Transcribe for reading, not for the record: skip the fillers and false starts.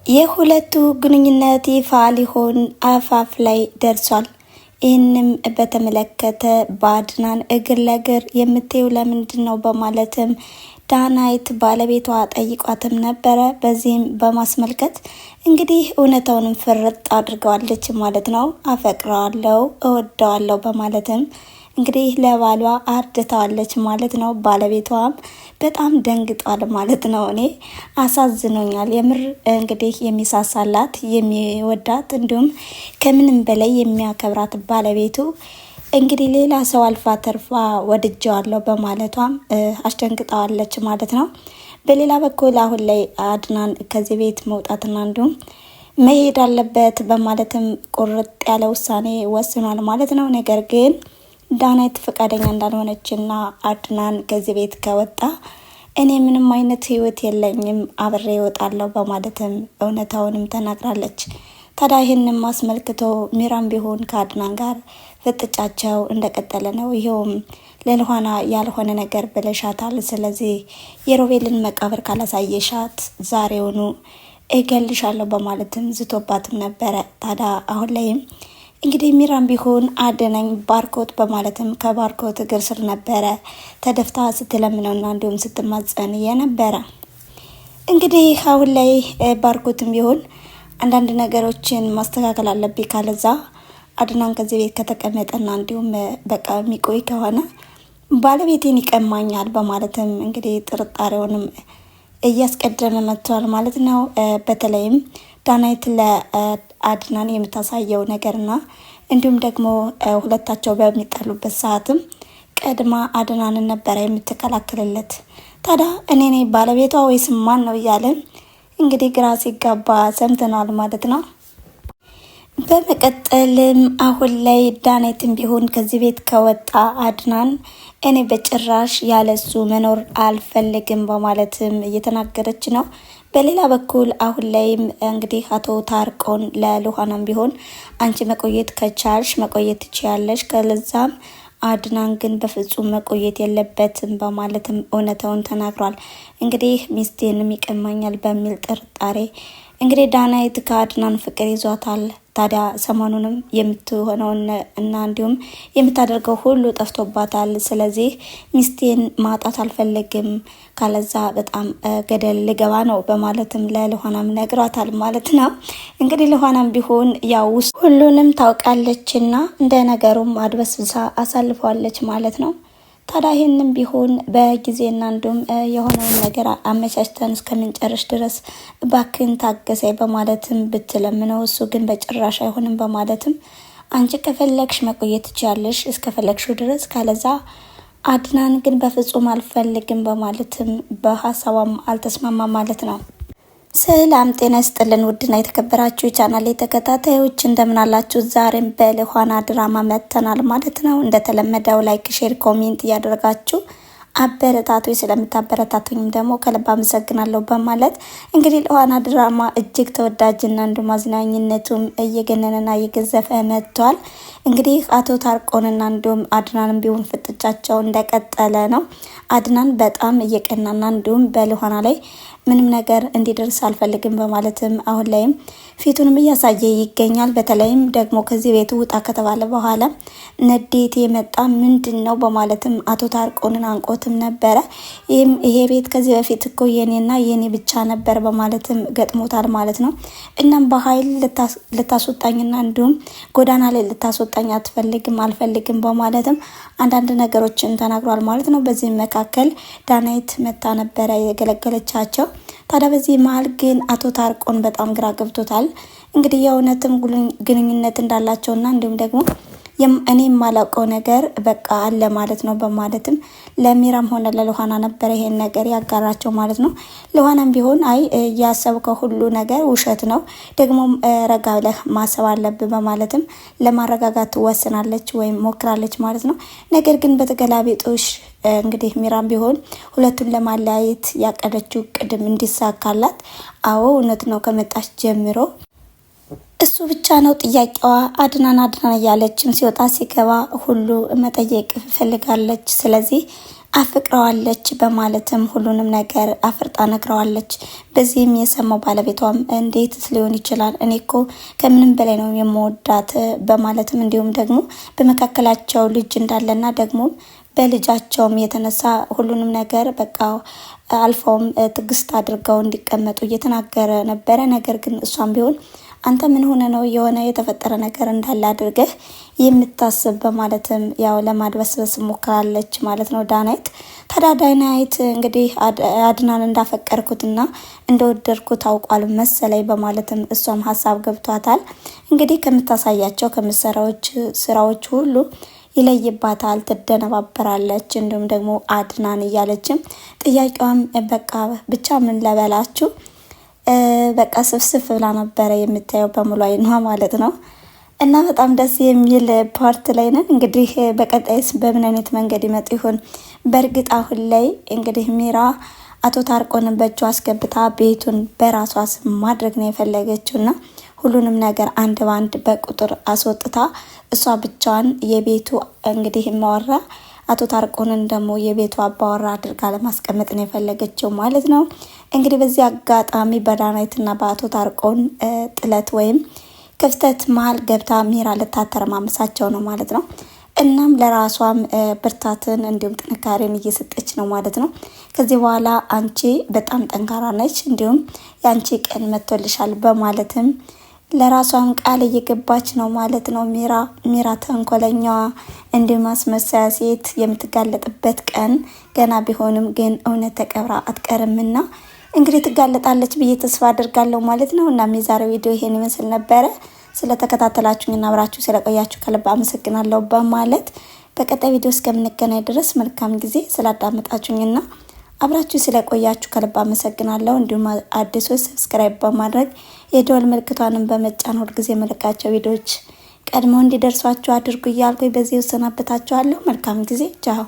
የሁለቱ ግንኙነት ይፋ ሊሆን አፋፍ ላይ ደርሷል። ይህንም በተመለከተ በአድናን እግር ለእግር የምትይው ለምንድን ነው በማለትም ዳናይት ባለቤቷ ጠይቋትም ነበረ። በዚህም በማስመልከት እንግዲህ እውነታውንም ፍርጥ አድርገዋለች ማለት ነው። አፈቅረዋለሁ፣ እወደዋለሁ በማለትም እንግዲህ ለባሏ አርድታዋለች ማለት ነው። ባለቤቷም በጣም ደንግጧል ማለት ነው። እኔ አሳዝኖኛል የምር እንግዲህ የሚሳሳላት የሚወዳት እንዲሁም ከምንም በላይ የሚያከብራት ባለቤቱ እንግዲህ ሌላ ሰው አልፋ ተርፋ ወድጀዋለሁ በማለቷም አስደንግጣዋለች ማለት ነው። በሌላ በኩል አሁን ላይ አድናን ከዚህ ቤት መውጣትና እንዲሁም መሄድ አለበት በማለትም ቁርጥ ያለ ውሳኔ ወስኗል ማለት ነው። ነገር ግን ዳናይት ፈቃደኛ እንዳልሆነችና አድናን ከዚህ ቤት ከወጣ እኔ ምንም አይነት ህይወት የለኝም አብሬ እወጣለሁ በማለትም እውነታውንም ተናግራለች። ታዲያ ይህንም አስመልክቶ ሚራም ቢሆን ከአድናን ጋር ፍጥጫቸው እንደቀጠለ ነው። ይኸውም ለልኋና ያልሆነ ነገር ብለሻታል፣ ስለዚህ የሮቤልን መቃብር ካላሳየሻት ዛሬውኑ እገልሻለሁ በማለትም ዝቶባትም ነበረ። ታዲያ አሁን ላይም እንግዲህ ሚራም ቢሆን አድነኝ ባርኮት በማለትም ከባርኮት እግር ስር ነበረ ተደፍታ ስትለምነውና እንዲሁም ስትማጸን የነበረ። እንግዲህ አሁን ላይ ባርኮትም ቢሆን አንዳንድ ነገሮችን ማስተካከል አለብኝ ካለዛ አድናን ከዚህ ቤት ከተቀመጠና እንዲሁም በቃ የሚቆይ ከሆነ ባለቤቴን ይቀማኛል በማለትም እንግዲህ ጥርጣሬውንም እያስቀደመ መጥቷል ማለት ነው። በተለይም ዳናይት ለአድናን የምታሳየው ነገርና እንዲሁም ደግሞ ሁለታቸው በሚጣሉበት ሰዓትም ቀድማ አድናንን ነበረ የምትከላከልለት። ታዲያ እኔ ነኝ ባለቤቷ ወይስ ማን ነው እያለን እንግዲህ ግራ ሲጋባ ሰምተናል ማለት ነው። በመቀጠልም አሁን ላይ ዳናይትም ቢሆን ከዚህ ቤት ከወጣ አድናን እኔ በጭራሽ ያለሱ መኖር አልፈልግም በማለትም እየተናገረች ነው። በሌላ በኩል አሁን ላይም እንግዲህ አቶ ታርቆን ለልኋናም ቢሆን አንቺ መቆየት ከቻልሽ መቆየት ትችያለሽ፣ ከለዛም አድናን ግን በፍጹም መቆየት የለበትም በማለትም እውነታውን ተናግሯል። እንግዲህ ሚስቴንም ይቀማኛል በሚል ጥርጣሬ እንግዲህ ዳናይት ከአድናን ፍቅር ይዟታል። ታዲያ ሰሞኑንም የምትሆነውን እና እንዲሁም የምታደርገው ሁሉ ጠፍቶባታል። ስለዚህ ሚስቴን ማጣት አልፈልግም ካለዛ በጣም ገደል ልገባ ነው በማለትም ለልኋናም ነግሯታል ማለት ነው። እንግዲህ ልኋናም ቢሆን ያው ውስጥ ሁሉንም ታውቃለችና እንደ ነገሩም አድበስብሳ አሳልፈዋለች ማለት ነው። ታዲያ ይህንም ቢሆን በጊዜና እንዲሁም የሆነውን ነገር አመቻችተን እስከምንጨርሽ ድረስ ባክን ታገሰኝ በማለትም ብትለምነው እሱ ግን በጭራሽ አይሆንም በማለትም አንቺ ከፈለግሽ መቆየት ትችያለሽ እስከፈለግሽው ድረስ ካለዛ አድናን ግን በፍጹም አልፈልግም በማለትም በሀሳቧም አልተስማማ ማለት ነው። ሰላም ጤና ይስጥልን ውድና የተከበራችሁ የቻናሌ ተከታታዮች እንደምን አላችሁ? ዛሬም በልኋና ድራማ መጥተናል ማለት ነው። እንደተለመደው ላይክ፣ ሼር፣ ኮሜንት እያደረጋችሁ አበረታቱ። ስለምታበረታቱኝም ደግሞ ከልብ አመሰግናለሁ በማለት እንግዲህ ልኋና ድራማ እጅግ ተወዳጅና እንዲሁም አዝናኝነቱም እየገነነና እየገዘፈ መጥቷል። እንግዲህ አቶ ታርቆንና እንዲሁም አድናንም ቢሆን ፍጥጫቸው እንደቀጠለ ነው። አድናን በጣም እየቀናና እንዲሁም በልኋና ላይ ምንም ነገር እንዲደርስ አልፈልግም በማለትም አሁን ላይም ፊቱንም እያሳየ ይገኛል። በተለይም ደግሞ ከዚህ ቤት ውጣ ከተባለ በኋላ ንዴት የመጣ ምንድን ነው በማለትም አቶ ታርቆንን አንቆትም ነበረ። ይሄ ቤት ከዚህ በፊት እኮ የኔና የኔ ብቻ ነበር በማለትም ገጥሞታል ማለት ነው። እናም በኃይል ልታስወጣኝና እንዲሁም ጎዳና ላይ ልታስወጣኝ አልፈልግም በማለትም አንዳንድ ነገሮችን ተናግሯል ማለት ነው። በዚህ መካከል ዳናይት መታ ነበረ የገለገለቻቸው። ታዲያ በዚህ መሀል ግን አቶ ታርቆን በጣም ግራ ገብቶታል። እንግዲህ የእውነትም ግንኙነት እንዳላቸውና እንዲሁም ደግሞ እኔ የማላውቀው ነገር በቃ አለ ማለት ነው በማለትም ለሚራም ሆነ ለልኋና ነበረ ይሄን ነገር ያጋራቸው ማለት ነው። ልኋናም ቢሆን አይ ያሰብከው ሁሉ ነገር ውሸት ነው፣ ደግሞ ረጋ ብለህ ማሰብ አለብህ በማለትም ለማረጋጋት ወስናለች ወይም ሞክራለች ማለት ነው። ነገር ግን በተገላቢጦሽ እንግዲህ ሚራም ቢሆን ሁለቱን ለማለያየት ያቀደችው ቅድም እንዲሳካላት አዎ እውነት ነው ከመጣች ጀምሮ እሱ ብቻ ነው ጥያቄዋ። አድናን እያለችም ሲወጣ ሲገባ ሁሉ መጠየቅ ፈልጋለች። ስለዚህ አፍቅረዋለች በማለትም ሁሉንም ነገር አፍርጣ ነግረዋለች። በዚህም የሰማው ባለቤቷም እንዴትስ ሊሆን ይችላል? እኔ እኮ ከምንም በላይ ነው የምወዳት በማለትም እንዲሁም ደግሞ በመካከላቸው ልጅ እንዳለና ደግሞ በልጃቸውም የተነሳ ሁሉንም ነገር በቃ አልፈውም ትግስት አድርገው እንዲቀመጡ እየተናገረ ነበረ። ነገር ግን እሷም ቢሆን አንተ ምን ሆነ ነው የሆነ የተፈጠረ ነገር እንዳለ አድርገህ የምታስብ በማለትም ያው ለማድበስበስ ሞክራለች ማለት ነው ዳናይት። ታዲያ ዳናይት እንግዲህ አድናን እንዳፈቀርኩትና እንደወደድኩት ታውቋል መሰለኝ በማለትም እሷም ሀሳብ ገብቷታል። እንግዲህ ከምታሳያቸው ስራዎች ሁሉ ይለይባታል፣ ትደነባበራለች። እንዲሁም ደግሞ አድናን እያለችም ጥያቄዋም በቃ ብቻ ምን ለበላችሁ በቃ ስፍስፍ ብላ ነበረ የምታየው በሙሉ አይኗ ማለት ነው። እና በጣም ደስ የሚል ፓርት ላይ ነን። እንግዲህ በቀጣይስ በምን አይነት መንገድ ይመጡ ይሆን? በእርግጥ አሁን ላይ እንግዲህ ሚራ አቶ ታርቆንን በእጇ አስገብታ ቤቱን በራሷ ስም ማድረግ ነው የፈለገችውና ሁሉንም ነገር አንድ ባንድ በቁጥር አስወጥታ እሷ ብቻዋን የቤቱ እንግዲህ ማወራ አቶ ታርቆንን ደግሞ የቤቱ አባወራ አድርጋ ለማስቀመጥ ነው የፈለገችው ማለት ነው። እንግዲህ በዚህ አጋጣሚ በዳናይትና በአቶ ታርቆን ጥለት ወይም ክፍተት መሀል ገብታ ሚራ ልታተረማምሳቸው ነው ማለት ነው። እናም ለራሷም ብርታትን እንዲሁም ጥንካሬን እየሰጠች ነው ማለት ነው። ከዚህ በኋላ አንቺ በጣም ጠንካራ ነች፣ እንዲሁም የአንቺ ቀን መጥቶልሻል በማለትም ለራሷም ቃል እየገባች ነው ማለት ነው። ሚራ ተንኮለኛዋ እንዲሁም አስመሳያ ሴት የምትጋለጥበት ቀን ገና ቢሆንም ግን እውነት ተቀብራ አትቀርምና እንግዲህ ትጋለጣለች ብዬ ተስፋ አድርጋለሁ ማለት ነው። እና የዛሬው ቪዲዮ ይሄን ይመስል ነበረ። ስለተከታተላችሁኝና አብራችሁ ስለቆያችሁ ከልብ አመሰግናለሁ በማለት በቀጣይ ቪዲዮ እስከምንገናኝ ድረስ መልካም ጊዜ። ስላዳመጣችሁኝና አብራችሁ ስለቆያችሁ ከልብ አመሰግናለሁ። እንዲሁም አዲሶች ሰብስክራይብ በማድረግ የደወል ምልክቷንም በመጫን ሁልጊዜ የምለቃቸው ቪዲዮዎች ቀድሞ እንዲደርሷችሁ አድርጉ እያልኩኝ በዚህ እሰናበታችኋለሁ። መልካም ጊዜ። ቻው።